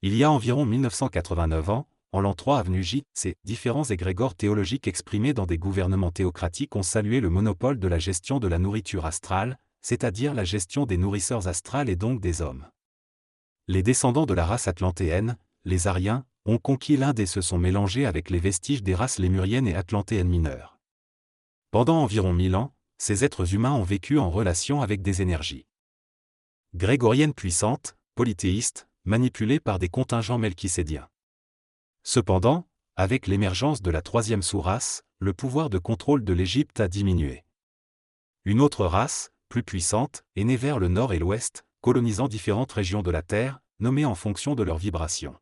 Il y a environ 1989 ans, en l'an 3 avenue J, ces différents égrégores théologiques exprimés dans des gouvernements théocratiques ont salué le monopole de la gestion de la nourriture astrale, c'est-à-dire la gestion des nourrisseurs astrales et donc des hommes. Les descendants de la race atlantéenne, les Ariens, ont conquis l'Inde et se sont mélangés avec les vestiges des races lémuriennes et atlantéennes mineures. Pendant environ 1000 ans, ces êtres humains ont vécu en relation avec des énergies grégoriennes puissantes, polythéistes, manipulées par des contingents melchisédiens. Cependant, avec l'émergence de la troisième sous-race, le pouvoir de contrôle de l'Égypte a diminué. Une autre race, plus puissante, est née vers le nord et l'ouest, colonisant différentes régions de la Terre, nommées en fonction de leur vibration.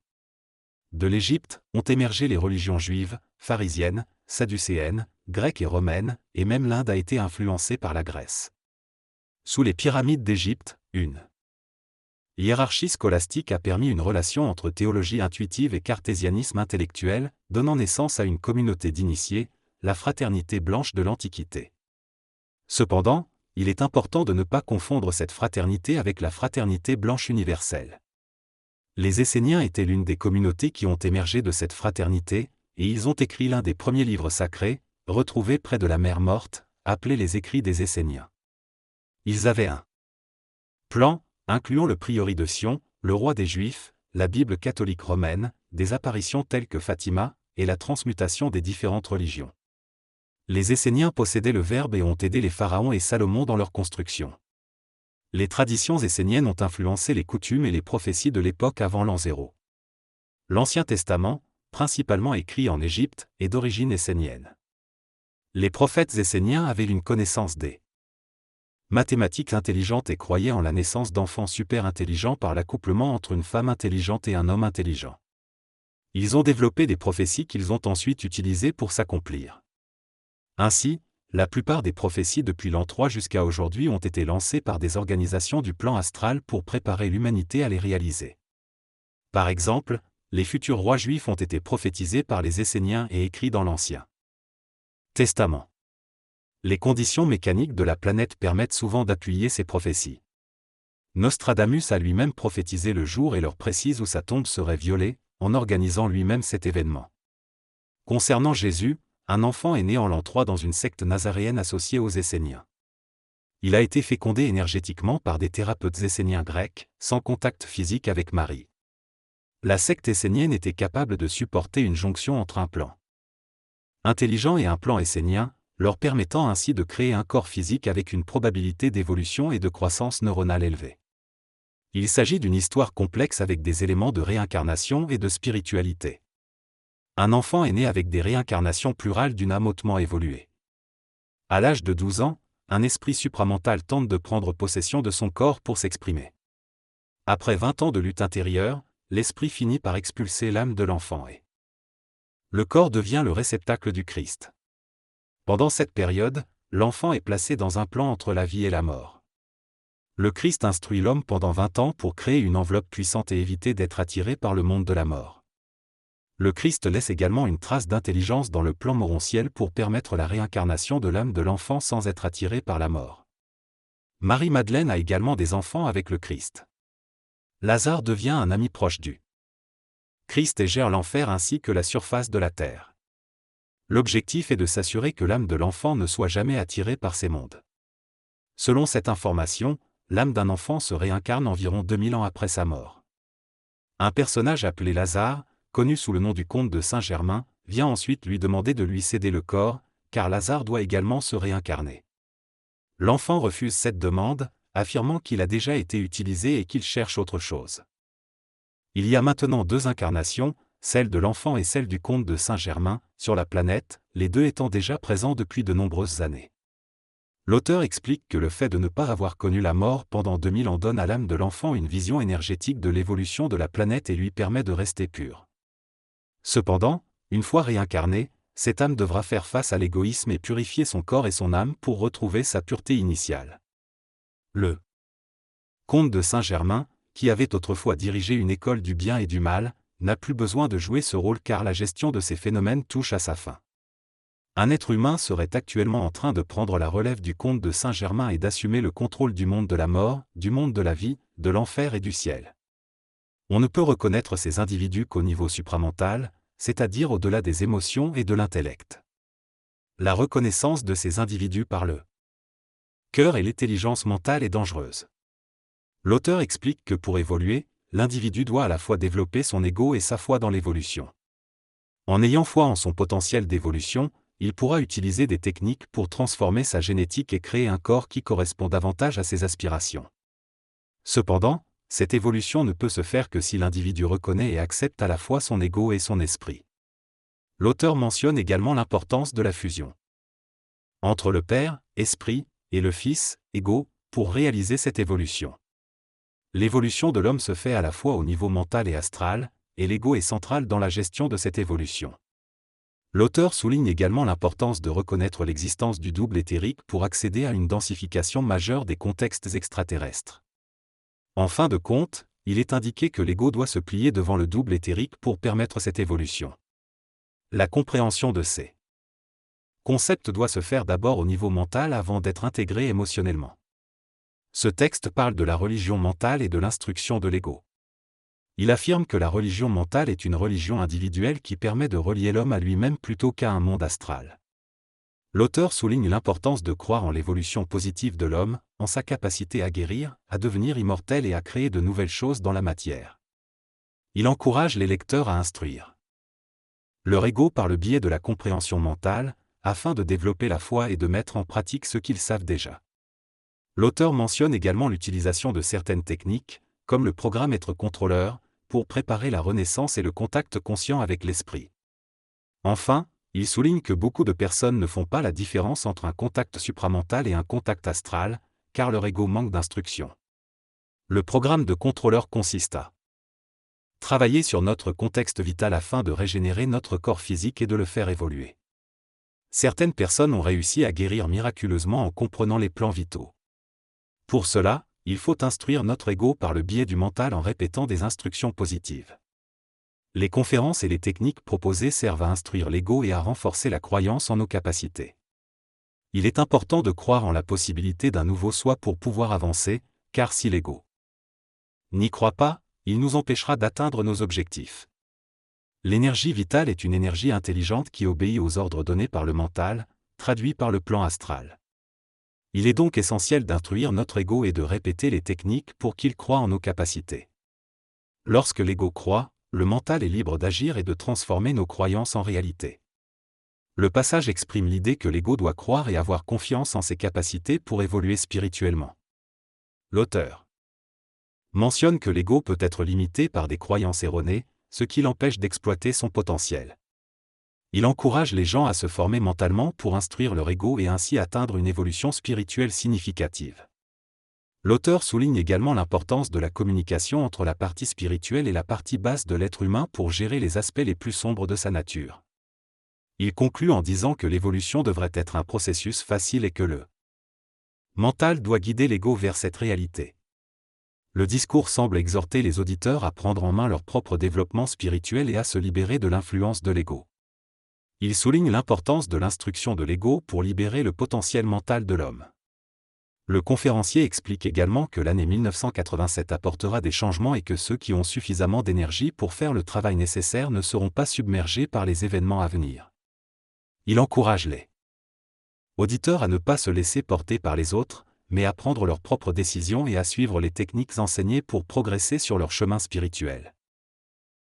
De l'Égypte ont émergé les religions juives, pharisiennes, sadducéennes, grecques et romaines, et même l'Inde a été influencée par la Grèce. Sous les pyramides d'Égypte, une hiérarchie scolastique a permis une relation entre théologie intuitive et cartésianisme intellectuel, donnant naissance à une communauté d'initiés, la fraternité blanche de l'Antiquité. Cependant, il est important de ne pas confondre cette fraternité avec la fraternité blanche universelle. Les Esséniens étaient l'une des communautés qui ont émergé de cette fraternité, et ils ont écrit l'un des premiers livres sacrés, retrouvés près de la mer Morte, appelé les Écrits des Esséniens. Ils avaient un plan, incluant le priori de Sion, le roi des Juifs, la Bible catholique romaine, des apparitions telles que Fatima, et la transmutation des différentes religions. Les Esséniens possédaient le Verbe et ont aidé les pharaons et Salomon dans leur construction. Les traditions esséniennes ont influencé les coutumes et les prophéties de l'époque avant l'an 0. L'Ancien Testament, principalement écrit en Égypte, est d'origine essénienne. Les prophètes esséniens avaient une connaissance des mathématiques intelligentes et croyaient en la naissance d'enfants super intelligents par l'accouplement entre une femme intelligente et un homme intelligent. Ils ont développé des prophéties qu'ils ont ensuite utilisées pour s'accomplir. Ainsi, la plupart des prophéties depuis l'an 3 jusqu'à aujourd'hui ont été lancées par des organisations du plan astral pour préparer l'humanité à les réaliser. Par exemple, les futurs rois juifs ont été prophétisés par les Esséniens et écrits dans l'Ancien Testament. Les conditions mécaniques de la planète permettent souvent d'appuyer ces prophéties. Nostradamus a lui-même prophétisé le jour et l'heure précise où sa tombe serait violée, en organisant lui-même cet événement. Concernant Jésus, un enfant est né en l'an 3 dans une secte nazaréenne associée aux Esséniens. Il a été fécondé énergétiquement par des thérapeutes esséniens grecs, sans contact physique avec Marie. La secte essénienne était capable de supporter une jonction entre un plan intelligent et un plan essénien, leur permettant ainsi de créer un corps physique avec une probabilité d'évolution et de croissance neuronale élevée. Il s'agit d'une histoire complexe avec des éléments de réincarnation et de spiritualité. Un enfant est né avec des réincarnations plurales d'une âme hautement évoluée. À l'âge de 12 ans, un esprit supramental tente de prendre possession de son corps pour s'exprimer. Après 20 ans de lutte intérieure, l'esprit finit par expulser l'âme de l'enfant et le corps devient le réceptacle du Christ. Pendant cette période, l'enfant est placé dans un plan entre la vie et la mort. Le Christ instruit l'homme pendant 20 ans pour créer une enveloppe puissante et éviter d'être attiré par le monde de la mort. Le Christ laisse également une trace d'intelligence dans le plan morontiel pour permettre la réincarnation de l'âme de l'enfant sans être attiré par la mort. Marie-Madeleine a également des enfants avec le Christ. Lazare devient un ami proche du Christ et gère l'enfer ainsi que la surface de la terre. L'objectif est de s'assurer que l'âme de l'enfant ne soit jamais attirée par ces mondes. Selon cette information, l'âme d'un enfant se réincarne environ 2000 ans après sa mort. Un personnage appelé Lazare, connu sous le nom du comte de Saint-Germain, vient ensuite lui demander de lui céder le corps, car Lazare doit également se réincarner. L'enfant refuse cette demande, affirmant qu'il a déjà été utilisé et qu'il cherche autre chose. Il y a maintenant 2 incarnations, celle de l'enfant et celle du comte de Saint-Germain, sur la planète, les deux étant déjà présents depuis de nombreuses années. L'auteur explique que le fait de ne pas avoir connu la mort pendant 2000 ans donne à l'âme de l'enfant une vision énergétique de l'évolution de la planète et lui permet de rester pure. Cependant, une fois réincarnée, cette âme devra faire face à l'égoïsme et purifier son corps et son âme pour retrouver sa pureté initiale. Le comte de Saint-Germain, qui avait autrefois dirigé une école du bien et du mal, n'a plus besoin de jouer ce rôle car la gestion de ces phénomènes touche à sa fin. Un être humain serait actuellement en train de prendre la relève du comte de Saint-Germain et d'assumer le contrôle du monde de la mort, du monde de la vie, de l'enfer et du ciel. On ne peut reconnaître ces individus qu'au niveau supramental, c'est-à-dire au-delà des émotions et de l'intellect. La reconnaissance de ces individus par le cœur et l'intelligence mentale est dangereuse. L'auteur explique que pour évoluer, l'individu doit à la fois développer son ego et sa foi dans l'évolution. En ayant foi en son potentiel d'évolution, il pourra utiliser des techniques pour transformer sa génétique et créer un corps qui correspond davantage à ses aspirations. Cependant, cette évolution ne peut se faire que si l'individu reconnaît et accepte à la fois son ego et son esprit. L'auteur mentionne également l'importance de la fusion entre le Père, esprit, et le Fils, ego, pour réaliser cette évolution. L'évolution de l'homme se fait à la fois au niveau mental et astral, et l'ego est central dans la gestion de cette évolution. L'auteur souligne également l'importance de reconnaître l'existence du double éthérique pour accéder à une densification majeure des contextes extraterrestres. En fin de compte, il est indiqué que l'ego doit se plier devant le double éthérique pour permettre cette évolution. La compréhension de ces concepts doit se faire d'abord au niveau mental avant d'être intégré émotionnellement. Ce texte parle de la religion mentale et de l'instruction de l'ego. Il affirme que la religion mentale est une religion individuelle qui permet de relier l'homme à lui-même plutôt qu'à un monde astral. L'auteur souligne l'importance de croire en l'évolution positive de l'homme, en sa capacité à guérir, à devenir immortel et à créer de nouvelles choses dans la matière. Il encourage les lecteurs à instruire leur ego par le biais de la compréhension mentale, afin de développer la foi et de mettre en pratique ce qu'ils savent déjà. L'auteur mentionne également l'utilisation de certaines techniques, comme le programme Être contrôleur, pour préparer la renaissance et le contact conscient avec l'esprit. Enfin, il souligne que beaucoup de personnes ne font pas la différence entre un contact supramental et un contact astral, car leur ego manque d'instruction. Le programme de contrôleur consiste à travailler sur notre contexte vital afin de régénérer notre corps physique et de le faire évoluer. Certaines personnes ont réussi à guérir miraculeusement en comprenant les plans vitaux. Pour cela, il faut instruire notre ego par le biais du mental en répétant des instructions positives. Les conférences et les techniques proposées servent à instruire l'ego et à renforcer la croyance en nos capacités. Il est important de croire en la possibilité d'un nouveau soi pour pouvoir avancer, car si l'ego n'y croit pas, il nous empêchera d'atteindre nos objectifs. L'énergie vitale est une énergie intelligente qui obéit aux ordres donnés par le mental, traduits par le plan astral. Il est donc essentiel d'instruire notre ego et de répéter les techniques pour qu'il croie en nos capacités. Lorsque l'ego croit, le mental est libre d'agir et de transformer nos croyances en réalité. Le passage exprime l'idée que l'ego doit croire et avoir confiance en ses capacités pour évoluer spirituellement. L'auteur mentionne que l'ego peut être limité par des croyances erronées, ce qui l'empêche d'exploiter son potentiel. Il encourage les gens à se former mentalement pour instruire leur ego et ainsi atteindre une évolution spirituelle significative. L'auteur souligne également l'importance de la communication entre la partie spirituelle et la partie basse de l'être humain pour gérer les aspects les plus sombres de sa nature. Il conclut en disant que l'évolution devrait être un processus facile et que le mental doit guider l'ego vers cette réalité. Le discours semble exhorter les auditeurs à prendre en main leur propre développement spirituel et à se libérer de l'influence de l'ego. Il souligne l'importance de l'instruction de l'ego pour libérer le potentiel mental de l'homme. Le conférencier explique également que l'année 1987 apportera des changements et que ceux qui ont suffisamment d'énergie pour faire le travail nécessaire ne seront pas submergés par les événements à venir. Il encourage les auditeurs à ne pas se laisser porter par les autres, mais à prendre leurs propres décisions et à suivre les techniques enseignées pour progresser sur leur chemin spirituel.